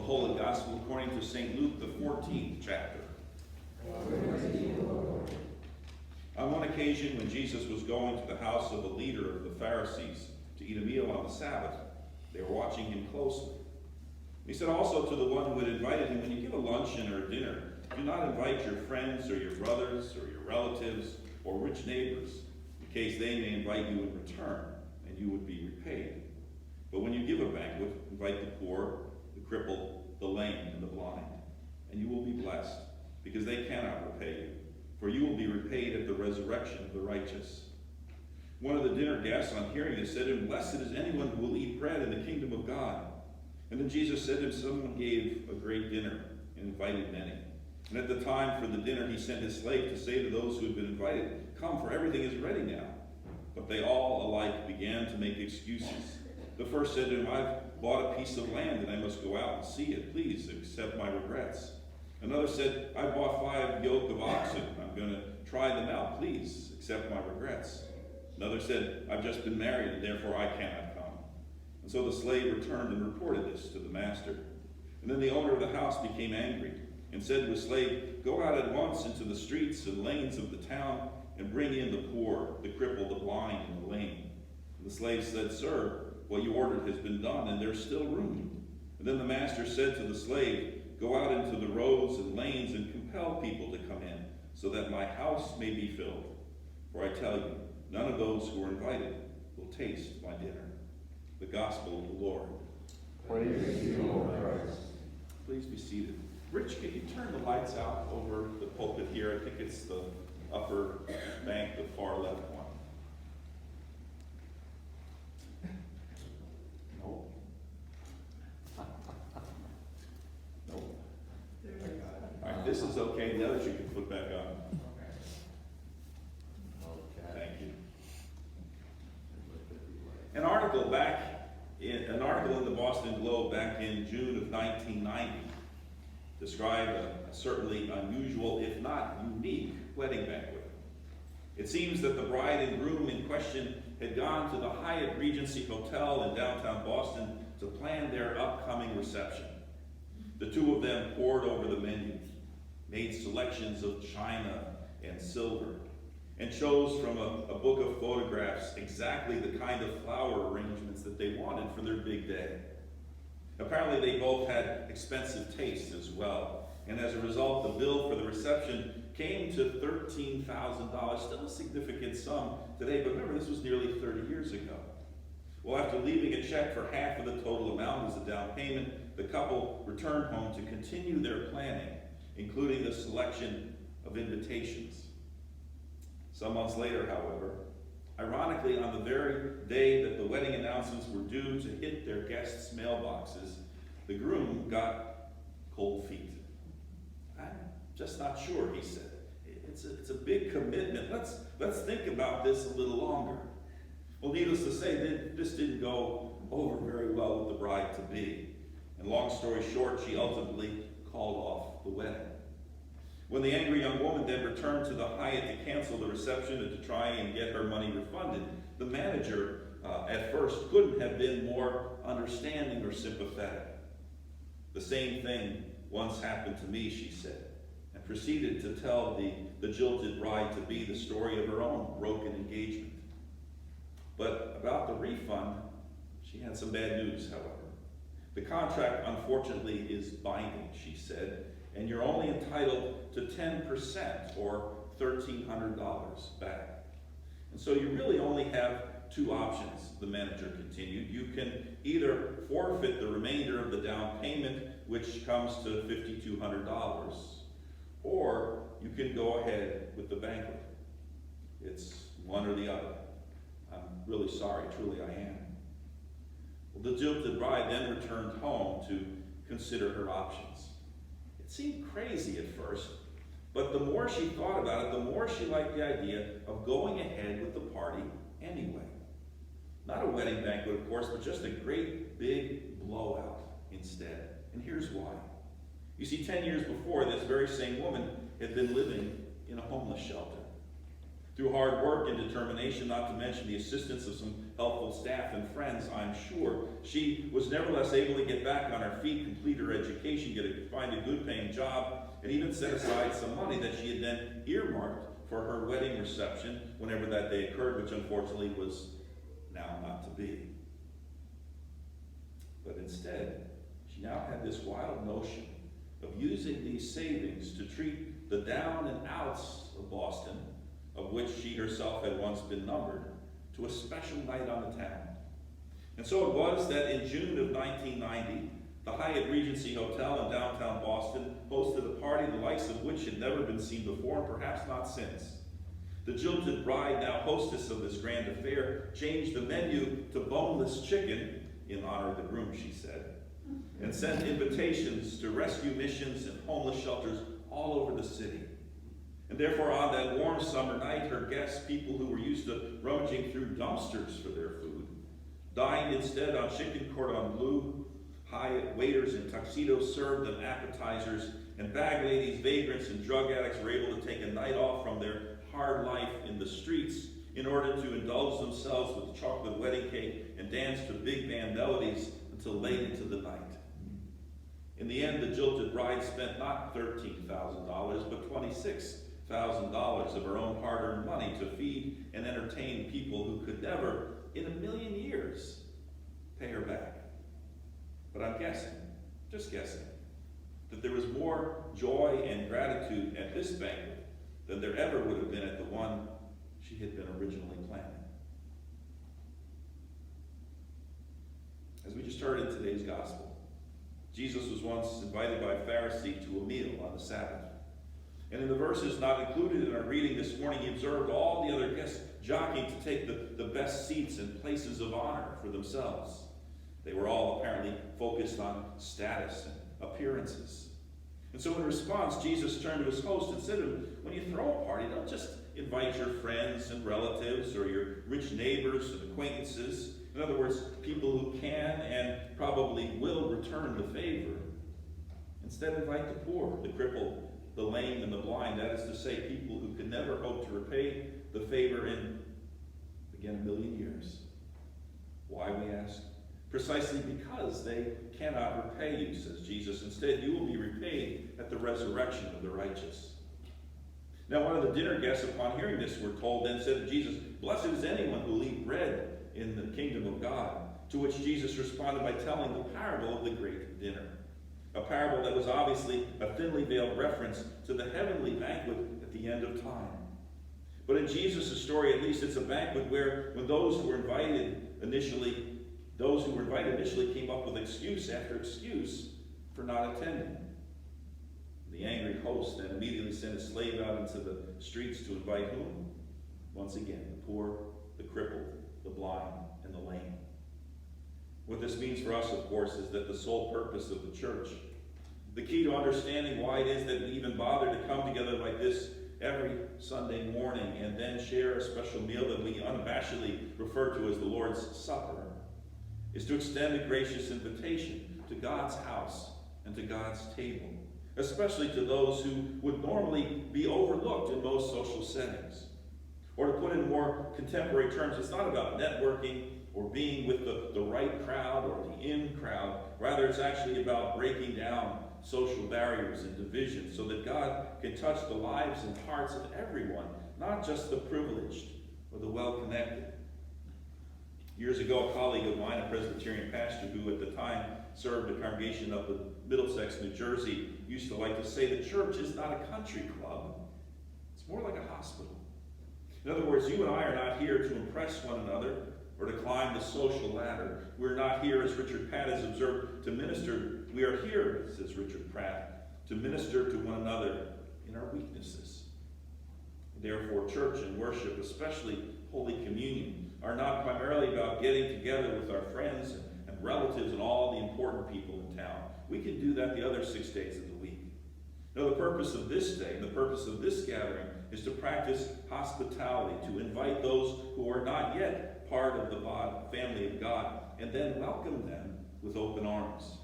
Holy Gospel according to St. Luke, the 14th chapter. On one occasion, when Jesus was going to the house of a leader of the Pharisees to eat a meal on the Sabbath, they were watching him closely. He said also to the one who had invited him, when you give a luncheon or a dinner, do not invite your friends or your brothers or your relatives or rich neighbors, in case they may invite you in return, and you would be repaid. But when you give a banquet, invite the poor, the crippled, the lame, and the blind, and you will be blessed, because they cannot repay you, for you will be repaid at the resurrection of the righteous. One of the dinner guests, on hearing this, said to him, blessed is anyone who will eat bread in the kingdom of God. And then Jesus said to him, someone gave a great dinner and invited many. And at the time for the dinner, he sent his slave to say to those who had been invited, come, for everything is ready now. But they all alike began to make excuses. The first said to him, I've bought a piece of land and I must go out and see it. Please accept my regrets. Another said, I bought 5 yoke of oxen. I'm going to try them out. Please accept my regrets. Another said, I've just been married and therefore I cannot come. And so the slave returned and reported this to the master. And then the owner of the house became angry and said to his slave, go out at once into the streets and lanes of the town and bring in the poor, the crippled, the blind, and the lame. And the slave said, sir, what you ordered has been done, and there's still room. And then the master said to the slave, go out into the roads and lanes and compel people to come in, so that my house may be filled. For I tell you, none of those who are invited will taste my dinner. The Gospel of the Lord. Praise to you, Lord Christ. Please be seated. Rich, can you turn the lights out over the pulpit here? I think it's the upper bank, the far left one. Nope. Nope. All right, this is okay. The others you can put back on. Thank you. An article in the Boston Globe back in June of 1990 described a certainly unusual, if not unique, wedding banquet. It seems that the bride and groom in question had gone to the Hyatt Regency Hotel in downtown Boston to plan their upcoming reception. The two of them pored over the menu, made selections of china and silver, and chose from a book of photographs exactly the kind of flower arrangements that they wanted for their big day. Apparently they both had expensive tastes as well, and as a result the bill for the reception came to $13,000, still a significant sum today, but remember this was nearly 30 years ago. Well, after leaving a check for half of the total amount as a down payment, the couple returned home to continue their planning, including the selection of invitations. Some months later, however, ironically, on the very day that the wedding announcements were due to hit their guests' mailboxes, the groom got cold feet. I'm just not sure, he said. It's a big commitment. Let's think about this a little longer. Well, needless to say, this didn't go over very well with the bride-to-be. And long story short, she ultimately called off the wedding. When the angry young woman then returned to the Hyatt to cancel the reception and to try and get her money refunded, the manager at first couldn't have been more understanding or sympathetic. The same thing once happened to me, she said, and proceeded to tell the jilted bride-to-be the story of her own broken engagement. But about the refund, she had some bad news, however. The contract, unfortunately, is binding, she said, and you're only entitled to 10% or $1,300 back. And so you really only have 2 options, the manager continued. You can either forfeit the remainder of the down payment, which comes to $5,200, or you can go ahead with the banquet. It's one or the other. I'm really sorry, truly I am. Well, the jilted bride then returned home to consider her options. It seemed crazy at first, but the more she thought about it, the more she liked the idea of going ahead with the party anyway. Not a wedding banquet, of course, but just a great big blowout instead. And here's why. You see, 10 years before, this very same woman had been living in a homeless shelter. Through hard work and determination, not to mention the assistance of some helpful staff and friends, I'm sure, she was nevertheless able to get back on her feet, complete her education, find a good paying job, and even set aside some money that she had then earmarked for her wedding reception whenever that day occurred, which unfortunately was now not to be. But instead, she now had this wild notion of using these savings to treat the down and outs of Boston, of which she herself had once been numbered, to a special night on the town. And so it was that in June of 1990, the Hyatt Regency Hotel in downtown Boston hosted a party the likes of which had never been seen before, and perhaps not since. The jilted bride, now hostess of this grand affair, changed the menu to boneless chicken, in honor of the groom, she said, and sent invitations to rescue missions and homeless shelters all over the city. And therefore, on that warm summer night, her guests, people who were used to rummaging through dumpsters for their food, dined instead on chicken cordon bleu. Hyatt waiters in tuxedos served them appetizers, and bag ladies, vagrants, and drug addicts were able to take a night off from their hard life in the streets in order to indulge themselves with chocolate wedding cake and dance to big band melodies until late into the night. In the end, the jilted bride spent not $13,000, but $26,000 of her own hard-earned money to feed and entertain people who could never, in a million years, pay her back. But I'm guessing, just guessing, that there was more joy and gratitude at this banquet than there ever would have been at the one she had been originally planning. As we just heard in today's gospel, Jesus was once invited by a Pharisee to a meal on the Sabbath. And in the verses not included in our reading this morning, he observed all the other guests jockeying to take the best seats and places of honor for themselves. They were all apparently focused on status and appearances. And so in response, Jesus turned to his host and said to him, when you throw a party, don't just invite your friends and relatives or your rich neighbors and acquaintances. In other words, people who can and probably will return the favor. Instead, invite the poor, the crippled, the lame, and the blind. That is to say, people who could never hope to repay the favor in, again, a million years. Why, we ask? Precisely because they cannot repay you, says Jesus. Instead, you will be repaid at the resurrection of the righteous. Now, one of the dinner guests, upon hearing this, we're told, then said to Jesus, blessed is anyone who will eat bread in the kingdom of God. To which Jesus responded by telling the parable of the great dinner. A parable that was obviously a thinly veiled reference to the heavenly banquet at the end of time. But in Jesus' story, at least, it's a banquet where, when those who were invited initially came up with excuse after excuse for not attending. The angry host then immediately sent his slave out into the streets to invite whom? Once again, the poor, the crippled, the blind, and the lame. What this means for us, of course, is that the sole purpose of the church, the key to understanding why it is that we even bother to come together like this every Sunday morning and then share a special meal that we unabashedly refer to as the Lord's Supper, is to extend a gracious invitation to God's house and to God's table, especially to those who would normally be overlooked in most social settings. Or to put in more contemporary terms, it's not about networking or being with the right crowd or the in crowd. Rather, it's actually about breaking down social barriers and divisions so that God can touch the lives and hearts of everyone, not just the privileged or the well-connected. Years ago, a colleague of mine, a Presbyterian pastor who at the time served a congregation up in Middlesex, New Jersey, used to like to say the church is not a country club. It's more like a hospital. In other words, you and I are not here to impress one another or to climb the social ladder. We're not here, as Richard Pratt has observed, to minister. We are here, says Richard Pratt, to minister to one another in our weaknesses. Therefore, church and worship, especially Holy Communion, are not primarily about getting together with our friends and relatives and all the important people in town. We can do that the other 6 days of the week. No, the purpose of this day, the purpose of this gathering, is to practice hospitality, to invite those who are not yet part of the family of God, and then welcome them with open arms.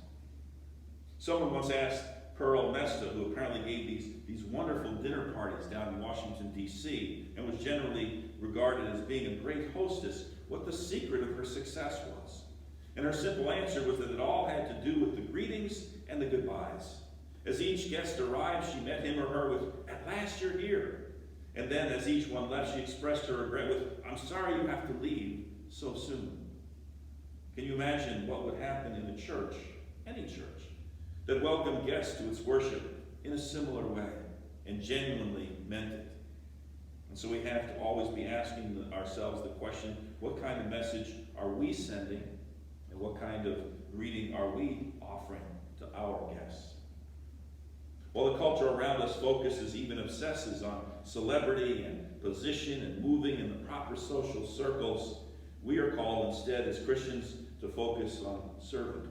Someone once asked Pearl Mesta, who apparently gave these wonderful dinner parties down in Washington, D.C., and was generally regarded as being a great hostess, what the secret of her success was. And her simple answer was that it all had to do with the greetings and the goodbyes. As each guest arrived, she met him or her with, "At last you're here." And then as each one left, she expressed her regret with, "I'm sorry you have to leave so soon." Can you imagine what would happen in a church, any church, that welcomed guests to its worship in a similar way and genuinely meant it? And so we have to always be asking ourselves the question, what kind of message are we sending, and what kind of greeting are we offering to our guests? While the culture around us focuses, even obsesses on celebrity and position and moving in the proper social circles, we are called instead as Christians to focus on servanthood.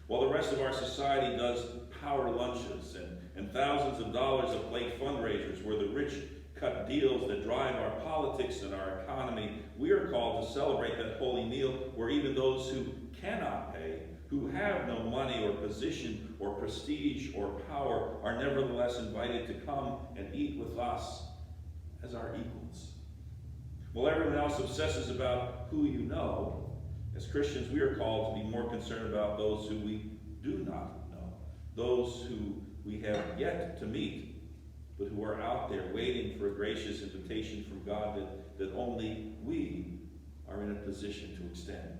While the rest of our society does power lunches and thousands of dollars a plate fundraisers where the rich cut deals that drive our politics and our economy, we are called to celebrate that holy meal where even those who cannot pay, who have no money or position or prestige or power, are nevertheless invited to come and eat with us as our equals. While everyone else obsesses about who you know, as Christians we are called to be more concerned about those who we do not know, those who we have yet to meet, but who are out there waiting for a gracious invitation from God that only we are in a position to extend.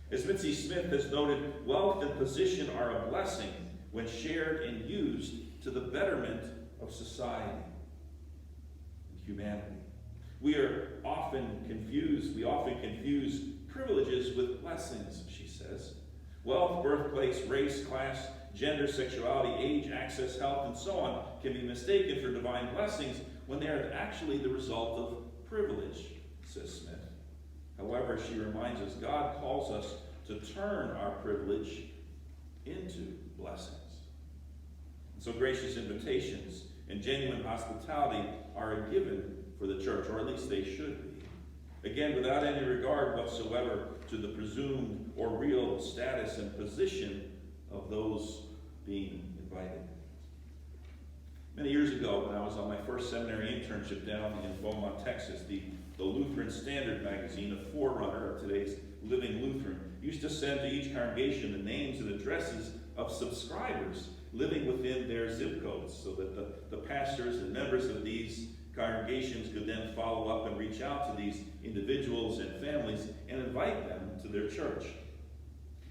As Mitzi Smith has noted, wealth and position are a blessing when shared and used to the betterment of society and humanity. We often confuse privileges with blessings, she says. Wealth, birthplace, race, class, gender, sexuality, age, access, health, and so on can be mistaken for divine blessings when they are actually the result of privilege, says Smith. However, she reminds us God calls us to turn our privilege into blessings. And so gracious invitations and genuine hospitality are a given for the church, or at least they should be. Again, without any regard whatsoever to the presumed or real status and position of those being invited. Many years ago, when I was on my first seminary internship down in Beaumont, Texas, the Lutheran Standard magazine, a forerunner of today's Living Lutheran, used to send to each congregation the names and addresses of subscribers living within their zip codes, so that the pastors and members of these congregations could then follow up and reach out to these individuals and families and invite them to their church.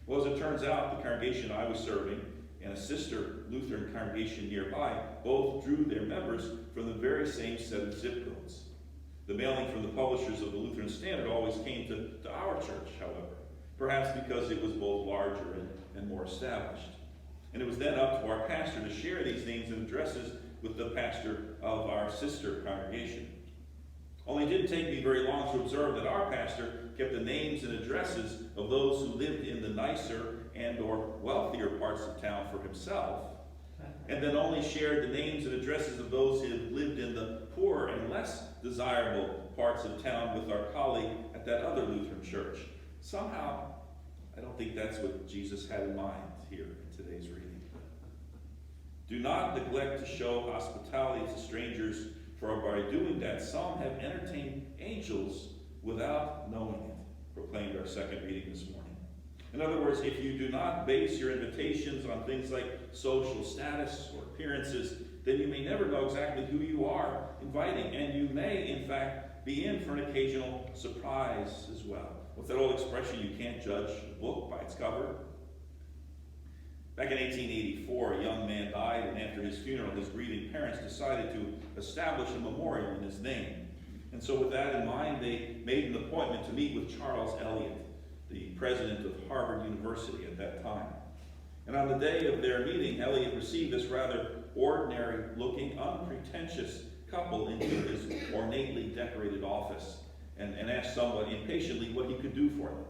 Well, as it turns out, the congregation I was serving and a sister Lutheran congregation nearby both drew their members from the very same set of zip codes. The mailing from the publishers of the Lutheran Standard always came to our church, however, perhaps because it was both larger and more established. And it was then up to our pastor to share these names and addresses with the pastor of our sister congregation. Only it didn't take me very long to observe that our pastor kept the names and addresses of those who lived in the nicer and or wealthier parts of town for himself, and then only shared the names and addresses of those who lived in the poorer and less desirable parts of town with our colleague at that other Lutheran church. Somehow, I don't think that's what Jesus had in mind here in today's reading. Do not neglect to show hospitality to strangers, for by doing that, some have entertained angels without knowing it, proclaimed our second reading this morning. In other words, if you do not base your invitations on things like social status or appearances, then you may never know exactly who you are inviting, and you may, in fact, be in for an occasional surprise as well. What's that old expression, you can't judge a book by its cover? Back in 1884, a young man died, and after his funeral, his grieving parents decided to establish a memorial in his name. And so with that in mind, they made an appointment to meet with Charles Eliot, the president of Harvard University at that time. And on the day of their meeting, Eliot received this rather ordinary-looking, unpretentious couple into his ornately decorated office and asked somewhat impatiently what he could do for them.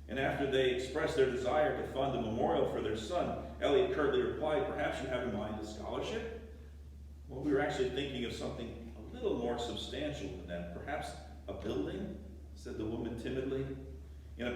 And after they expressed their desire to fund a memorial for their son, Eliot curtly replied, "Perhaps you have in mind a scholarship?" "Well, we were actually thinking of something a little more substantial than that. Perhaps a building?" said the woman timidly. In a